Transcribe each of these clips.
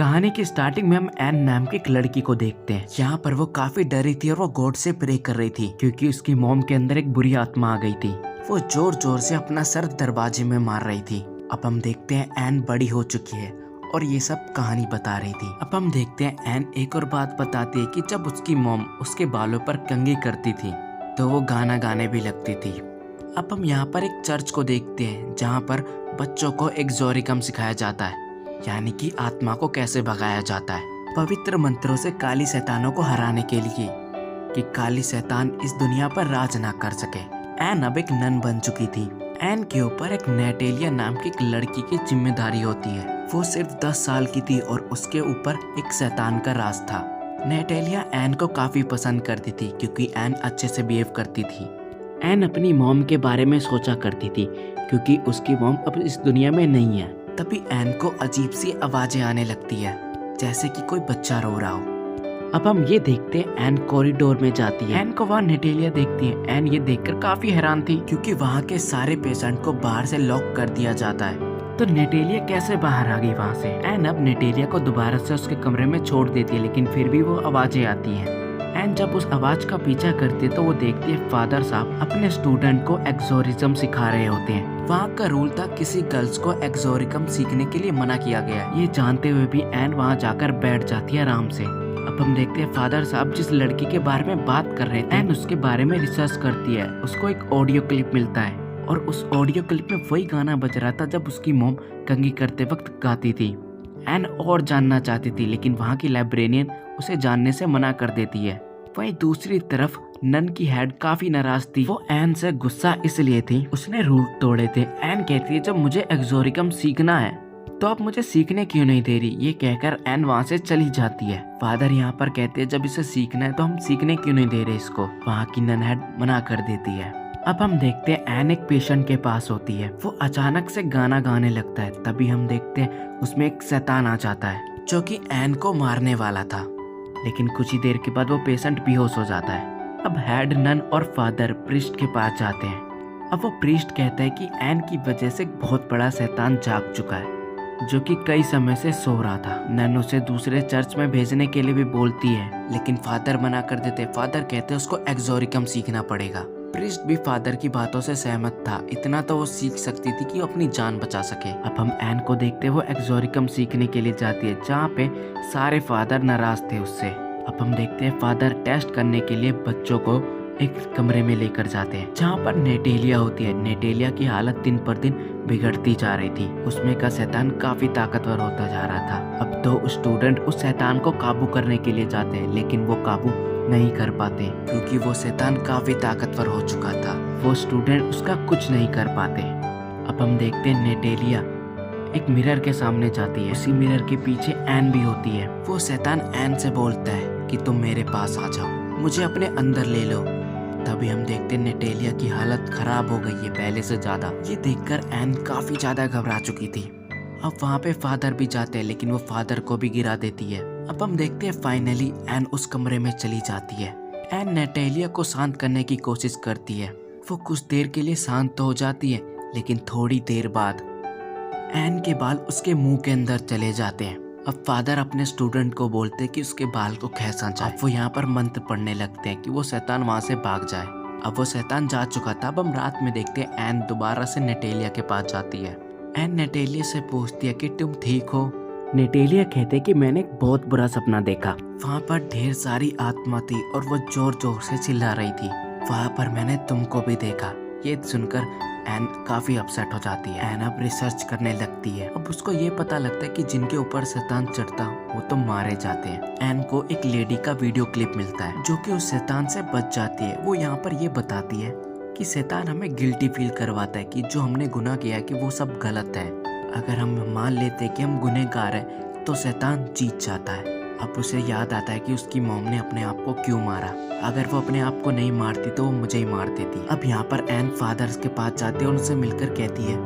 कहानी की स्टार्टिंग में हम एन नाम की एक लड़की को देखते हैं। यहाँ पर वो काफी डरी थी और वो गॉड से प्रे कर रही थी क्योंकि उसकी मॉम के अंदर एक बुरी आत्मा आ गई थी। वो जोर जोर से अपना सर दरवाजे में मार रही थी। अब हम देखते हैं एन बड़ी हो चुकी है और ये सब कहानी बता रही थी। अब हम देखते हैं एन एक और बात बताती है कि जब उसकी मॉम उसके बालों पर कंघी करती थी तो वो गाना गाने भी लगती थी। अब हम यहाँ पर एक चर्च को देखते हैं जहाँ पर बच्चों को एक्सोरिकम सिखाया जाता है, यानी कि आत्मा को कैसे भगाया जाता है पवित्र मंत्रों से काली शैतानों को हराने के लिए, कि काली शैतान इस दुनिया पर राज ना कर सके। एन अब एक नन बन चुकी थी। एन के ऊपर एक नेटेलिया नाम की एक लड़की की जिम्मेदारी होती है। वो सिर्फ 10 साल की थी और उसके ऊपर एक शैतान का राज था। नेटेलिया एन को काफी पसंद करती थी क्योंकि एन अच्छे से बिहेव करती थी। एन अपनी मॉम के बारे में सोचा करती थी क्योंकि उसकी मॉम अब इस दुनिया में नहीं है। तभी एन को अजीब सी आवाजें आने लगती है, जैसे कि कोई बच्चा रो रहा हो। अब हम ये देखते हैं एन कॉरिडोर में जाती है। एन को वहाँ नेटेलिया देखती है। एन ये देखकर काफी हैरान थी क्योंकि वहाँ के सारे पेशेंट को बाहर से लॉक कर दिया जाता है। तो नेटेलिया कैसे बाहर आ गई वहाँ से? एन अब नेटेलिया को दोबारा से उसके कमरे में छोड़ देती है, लेकिन फिर भी वो आवाजें आती हैं। एन जब उस आवाज का पीछा करती है तो वो देखती है फादर साहब अपने स्टूडेंट को एक्सोरिज्म सिखा रहे होते हैं। वहाँ का रूल था किसी गर्ल्स को एक्सोरिज्म सीखने के लिए मना किया गया। ये जानते हुए भी एन वहाँ जाकर बैठ जाती है आराम से। अब हम देखते हैं फादर साहब जिस लड़की के बारे में बात कर रहे थे, एन उसके बारे में रिसर्च करती है। उसको एक ऑडियो क्लिप मिलता है और उस ऑडियो क्लिप में वही गाना बज रहा था जब उसकी मॉम कंघी करते वक्त गाती थी। एन और जानना चाहती थी लेकिन वहाँ की लाइब्रेरियन उसे जानने से मना कर देती है। वहीं दूसरी तरफ नन की हेड काफी नाराज थी। वो एन से गुस्सा इसलिए थी, उसने रूल तोड़े थे। एन कहती है जब मुझे एक्सोरिकम सीखना है तो आप मुझे सीखने क्यों नहीं दे रही? ये कहकर एन वहाँ से चली जाती है। फादर यहाँ पर कहते हैं जब इसे सीखना है तो हम सीखने क्यों नहीं दे रहे इसको? वहाँ की नन हेड मना कर देती है। अब हम देखते हैं एन एक पेशेंट के पास होती है। वो अचानक से गाना गाने लगता है। तभी हम देखते हैं उसमें एक शैतान आ जाता है जो कि एन को मारने वाला था, लेकिन कुछ ही देर के बाद वो पेशेंट बेहोश हो जाता है। अब हेड नन और फादर प्रीस्ट के पास जाते हैं। अब वो प्रीस्ट कहता है कि एन की वजह से बहुत बड़ा शैतान जाग चुका है जो कि कई समय से सो रहा था। नन उसे दूसरे चर्च में भेजने के लिए भी बोलती है, लेकिन फादर मना कर देते। फादर कहते उसको एक्सोरिकम सीखना पड़ेगा। प्रीस्ट भी फादर की बातों से सहमत था। इतना तो वो सीख सकती थी कि वो अपनी जान बचा सके। अब हम एन को देखते वो एक्सोरिकम सीखने के लिए जाती है जहाँ पे सारे फादर नाराज थे उससे। अब हम देखते हैं फादर टेस्ट करने के लिए बच्चों को एक कमरे में लेकर जाते हैं जहाँ पर नेटेलिया होती है। नेटेलिया की हालत दिन पर दिन बिगड़ती जा रही थी। उसमें का शैतान काफी ताकतवर होता जा रहा था। अब तो स्टूडेंट उस शैतान को काबू करने के लिए जाते हैं, लेकिन वो काबू नहीं कर पाते क्योंकि वो शैतान काफी ताकतवर हो चुका था। वो स्टूडेंट उसका कुछ नहीं कर पाते। अब हम देखते हैं नेटेलिया एक मिरर के सामने जाती है। उसी मिरर के पीछे एन भी होती है। वो शैतान एन से बोलता है कि तुम मेरे पास आ जाओ, मुझे अपने अंदर ले लो। तभी हम देखते हैं नेटेलिया की हालत खराब हो गई है पहले से ज्यादा। ये देखकर एन काफी ज्यादा घबरा चुकी थी। अब वहाँ पे फादर भी जाते हैं, लेकिन वो फादर को भी गिरा देती है। अब हम देखते हैं फाइनली एन उस कमरे में चली जाती है। एन नेटेलिया को शांत करने की कोशिश करती है। वो कुछ देर के लिए शांत तो हो जाती है, लेकिन थोड़ी देर बाद एन के बाल उसके मुंह के अंदर चले जाते हैं। अब फादर अपने स्टूडेंट को बोलते हैं कि उसके बाल को खींचा जाए। वो यहाँ पर मंत्र पढ़ने लगते हैं कि वो शैतान वहाँ से भाग जाए। अब वो शैतान जा चुका था। अब हम रात में देखते हैं एन दोबारा से नेटेलिया के पास जाती है। एन नेटेलिया से पूछती है कि तुम ठीक हो? नेटेलिया कहते कि मैंने एक बहुत बुरा सपना देखा। वहाँ पर ढेर सारी आत्मा थी और वो जोर जोर से चिल्ला रही थी। वहाँ पर मैंने तुमको भी देखा। ये सुनकर एन काफी अपसेट हो जाती है। एन अब रिसर्च करने लगती है। अब उसको ये पता लगता है कि जिनके ऊपर शैतान चढ़ता वो तो मारे जाते हैं। एन को एक लेडी का वीडियो क्लिप मिलता है जो कि उस शैतान से बच जाती है। वो यहाँ पर ये बताती है कि शैतान हमें गिल्टी फील करवाता है कि जो हमने गुनाह किया है कि वो सब गलत है। अगर हम मान लेते हैं कि हम गुनहगार हैं तो शैतान जीत जाता है। अब उसे याद आता है कि उसकी मॉम ने अपने आप को क्यों मारा। अगर वो अपने आप को नहीं मारती तो वो मुझे ही मार देती। अब यहाँ पर एन फादर्स के पास जाती है और उनसे मिलकर कहती है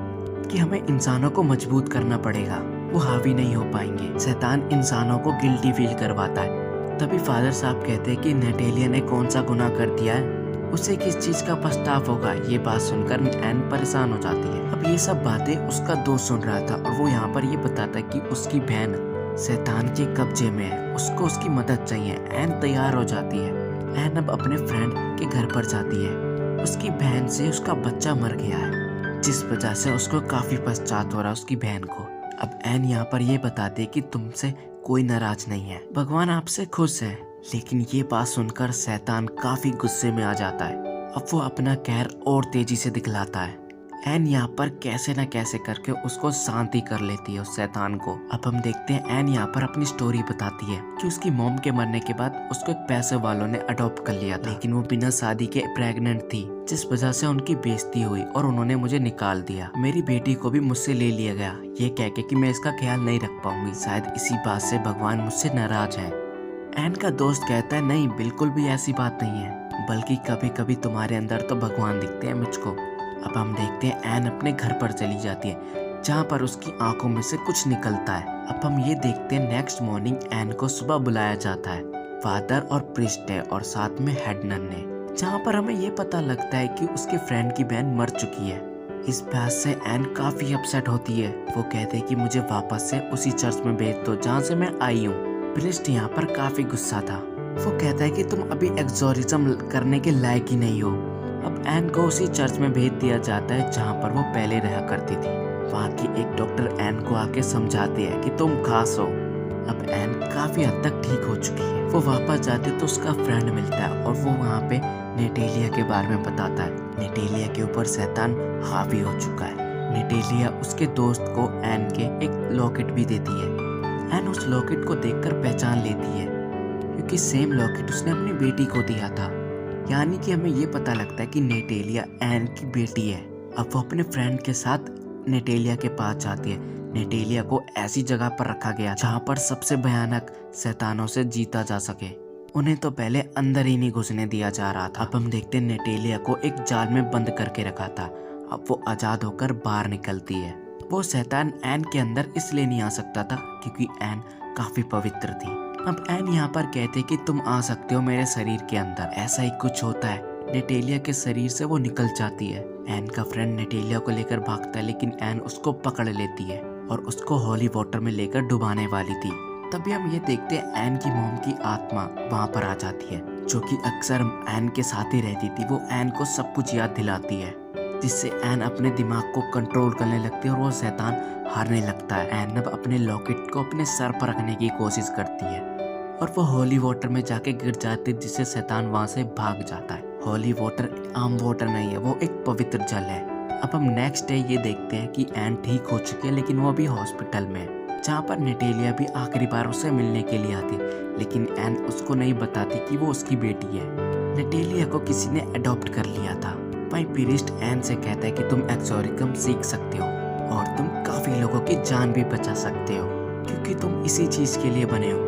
कि हमें इंसानों को मजबूत करना पड़ेगा, वो हावी नहीं हो पाएंगे। शैतान इंसानों को गिल्टी फील करवाता है। तभी फादर साहब कहते हैं कि नेटेलिया ने कौन सा गुनाह कर दिया है, उसे किस चीज का पछतावा होगा। ये बात सुनकर एन परेशान हो जाती है। अब ये सब बातें उसका दोस्त सुन रहा था और वो यहाँ पर ये बताता है कि उसकी बहन शैतान के कब्जे में है, उसको उसकी मदद चाहिए। एन तैयार हो जाती है। एन अब अपने फ्रेंड के घर पर जाती है। उसकी बहन से उसका बच्चा मर गया है, जिस वजह से उसको काफी पश्चाताप हो रहा है उसकी बहन को। अब एन यहाँ पर ये बताते है कि तुमसे कोई नाराज नहीं है, भगवान आपसे खुश है। लेकिन ये बात सुनकर शैतान काफी गुस्से में आ जाता है। अब वो अपना कहर और तेजी से दिखलाता है। एन यहाँ पर कैसे न कैसे करके उसको शांति कर लेती है उस शैतान को। अब हम देखते हैं एन यहाँ पर अपनी स्टोरी बताती है कि उसकी मॉम के मरने के बाद उसको एक पैसे वालों ने अडॉप्ट कर लिया था, लेकिन वो बिना शादी के प्रेग्नेंट थी, जिस वजह से उनकी बेइज्जती हुई और उन्होंने मुझे निकाल दिया। मेरी बेटी को भी मुझसे ले लिया गया, ये कह के कि मैं इसका ख्याल नहीं रख पाऊंगी। शायद इसी बात से भगवान मुझसे नाराज है। एन का दोस्त कहता है नहीं, बिल्कुल भी ऐसी बात नहीं है, बल्कि कभी कभी तुम्हारे अंदर तो भगवान दिखते हैं मुझको। अब हम देखते हैं एन अपने घर पर चली जाती है, जहाँ पर उसकी आंखों में से कुछ निकलता है। अब हम ये देखते हैं नेक्स्ट मॉर्निंग एन को सुबह बुलाया जाता है। फादर और प्रिस्ट है और साथ में हेडनर ने, जहाँ पर हमें ये पता लगता है कि उसके फ्रेंड की बहन मर चुकी है। इस बात से एन काफी अपसेट होती है। वो कहते हैं कि मुझे वापस से उसी चर्च में भेज दो जहाँ से मैं आई हूँ। प्रिस्ट यहाँ पर काफी गुस्सा था। वो कहता है कि तुम अभी एक्सोरिज्म करने के लायक ही नहीं हो। अब एन को उसी चर्च में भेज दिया जाता है जहाँ पर वो पहले रहा करती थी। वहाँ की एक डॉक्टर एन को आके समझाती है कि तुम खास हो। अब एन काफी हद तक ठीक हो चुकी है। वो वापस जाती तो उसका फ्रेंड मिलता है और वो वहाँ पे नेटेलिया के बारे में बताता है। नेटेलिया के ऊपर शैतान हावी हो चुका है। नेटेलिया उसके दोस्त को एन के एक लॉकेट भी देती है। एन उस लॉकेट को देखकर पहचान लेती है, क्योंकि सेम लॉकेट उसने अपनी बेटी को दिया था। यानी कि हमें ये पता लगता है कि नेटेलिया एन की बेटी है। अब वो अपने फ्रेंड के साथ नेटेलिया के पास जाती है। नेटेलिया को ऐसी जगह पर रखा गया जहाँ पर सबसे भयानक शैतानों से जीता जा सके। उन्हें तो पहले अंदर ही नहीं घुसने दिया जा रहा था। अब हम देखते हैं नेटेलिया को एक जाल में बंद करके रखा था। अब वो आजाद होकर बाहर निकलती है। वो शैतान एन के अंदर इसलिए नहीं आ सकता था क्योंकि एन काफी पवित्र थी। अब एन यहाँ पर कहते कि तुम आ सकते हो मेरे शरीर के अंदर। ऐसा ही कुछ होता है, नेटेलिया के शरीर से वो निकल जाती है। एन का फ्रेंड नेटेलिया को लेकर भागता है, लेकिन एन उसको पकड़ लेती है और उसको हॉली वाटर में लेकर डुबाने वाली थी। तभी हम ये देखते हैं एन की मॉम की आत्मा वहाँ पर आ जाती है, जो कि अक्सर एन के साथ ही रहती थी। वो एन को सब कुछ याद दिलाती है, जिससे एन अपने दिमाग को कंट्रोल करने लगती है और वो शैतान हारने लगता है। एन अब अपने लॉकेट को अपने सर पर रखने की कोशिश करती है और वो हॉली वाटर में जाके गिर जाती है, जिससे शैतान वहाँ से भाग जाता है। हॉली वाटर आम वाटर नहीं है, वो एक पवित्र जल है। अब हम नेक्स्ट डे ये देखते हैं कि एन ठीक हो चुकी है, लेकिन वो अभी हॉस्पिटल में है, जहाँ पर नेटेलिया भी आखिरी बार उससे मिलने के लिए आती, लेकिन एन उसको नहीं बताती कि वो उसकी बेटी है। नेटेलिया को किसी ने अडॉप्ट कर लिया था। भाई प्रीस्ट एन से कहता है कि तुम एक्सोरिज्म सीख सकते हो और तुम काफी लोगों की जान भी बचा सकते हो, क्योंकि तुम इसी चीज के लिए बने हो।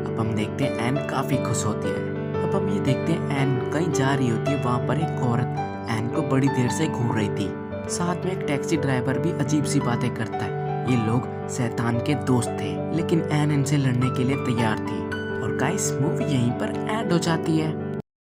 अब हम देखते हैं एन काफी खुश होती है। अब हम ये देखते हैं एन कहीं जा रही होती है। वहाँ पर एक औरत एन को बड़ी देर से घूर रही थी। साथ में एक टैक्सी ड्राइवर भी अजीब सी बातें करता है। ये लोग शैतान के दोस्त थे, लेकिन एन इनसे लड़ने के लिए तैयार थी। और गाइस मूवी यहीं पर एंड हो जाती है।